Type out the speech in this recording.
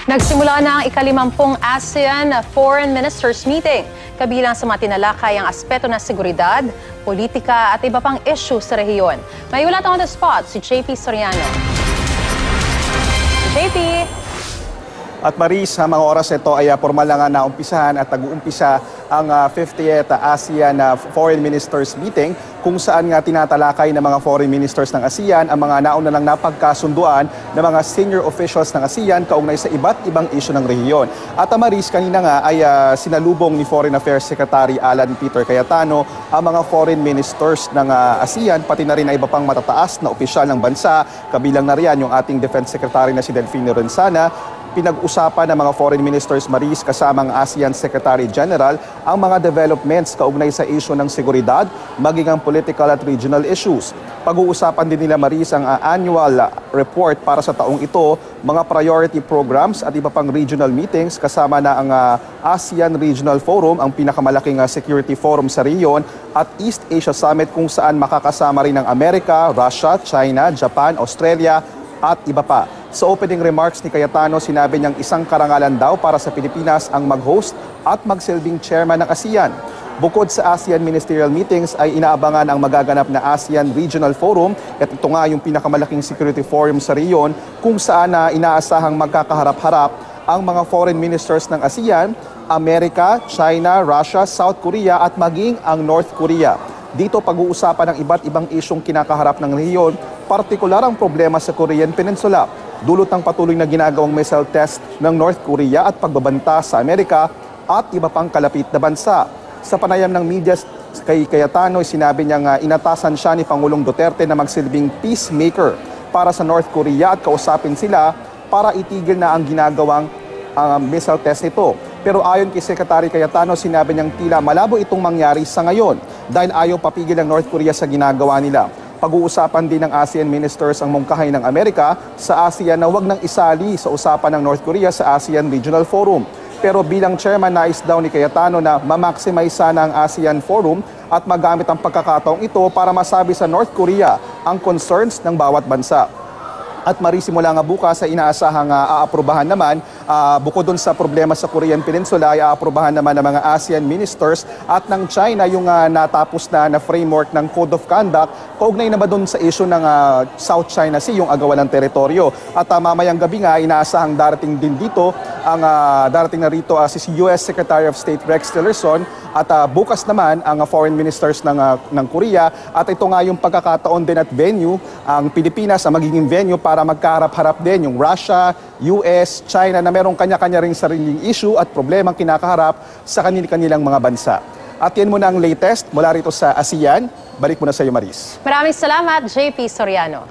Nagsimula na ang ikalimampung ASEAN Foreign Ministers Meeting. Kabilang sa mga tinalakay ang aspeto ng seguridad, politika at iba pang issue sa rehiyon. May ulat on the spot si JP Soriano. JP! At Maris, sa mga oras ito ay formal na nga naumpisahan at nag-uumpisa ang 50th ASEAN Foreign Ministers Meeting kung saan nga tinatalakay ng mga foreign ministers ng ASEAN ang mga nauna lang napagkasunduan ng mga senior officials ng ASEAN kaugnay sa iba't ibang isyu ng rehiyon. At Maris, kanina nga ay sinalubong ni Foreign Affairs Secretary Alan Peter Cayetano ang mga foreign ministers ng ASEAN, pati na rin ay iba pang matataas na opisyal ng bansa. Kabilang na riyan yung ating Defense Secretary na si Delfino Lorenzana. Pinag-usapan ng mga foreign ministers Maris kasamang ASEAN Secretary General ang mga developments kaugnay sa issue ng seguridad, maging ang political at regional issues. Pag-uusapan din nila Maris ang annual report para sa taong ito, mga priority programs at iba pang regional meetings kasama na ang ASEAN Regional Forum, ang pinakamalaking security forum sa rehiyon, at East Asia Summit kung saan makakasama rin ang Amerika, Russia, China, Japan, Australia at iba pa. Sa opening remarks ni Cayetano, sinabi niyang isang karangalan daw para sa Pilipinas ang mag-host at magsilbing chairman ng ASEAN. Bukod sa ASEAN Ministerial Meetings ay inaabangan ang magaganap na ASEAN Regional Forum at ito nga yung pinakamalaking security forum sa rehiyon kung saan inaasahang magkakaharap-harap ang mga foreign ministers ng ASEAN, Amerika, China, Russia, South Korea at maging ang North Korea. Dito pag-uusapan ng iba't ibang isyong kinakaharap ng rehiyon, partikular ang problema sa Korean Peninsula, dulot ng patuloy na ginagawang missile test ng North Korea at pagbabanta sa Amerika at iba pang kalapit na bansa. Sa panayam ng media kay Cayetano, sinabi niyang inatasan siya ni Pangulong Duterte na magsilbing peacemaker para sa North Korea at kausapin sila para itigil na ang ginagawang missile test nito. Pero ayon kay Secretary Cayetano, sinabi niyang tila malabo itong mangyari sa ngayon dahil ayaw papigil ng North Korea sa ginagawa nila. Pag-uusapan din ng ASEAN ministers ang mungkahay ng Amerika sa ASEAN na wag nang isali sa usapan ng North Korea sa ASEAN Regional Forum. Pero bilang chairman, nais daw ni Cayetano na ma-maximize sana ang ASEAN Forum at magamit ang pagkakataong ito para masabi sa North Korea ang concerns ng bawat bansa. At marisimula nga bukas ay inaasahang aaprubahan naman, bukod dun sa problema sa Korean Peninsula, ay aaprubahan naman ng mga ASEAN ministers at ng China yung natapos na framework ng Code of Conduct kaugnay naman dun sa issue ng South China Sea, yung agawan ng teritoryo. At mamayang gabi nga, inaasahang darating din dito, darating na rito si US Secretary of State Rex Tillerson at bukas naman ang foreign ministers ng Korea. At ito nga yung pagkakataon din at venue, ang Pilipinas ang magiging venue para magkaharap-harap din yung Russia, US, China na merong kanya-kanya ring sariling issue at problemang kinakaharap sa kanilang mga bansa. At yan muna ang latest mula rito sa ASEAN. Balik muna sa iyo, Maris. Maraming salamat, JP Soriano.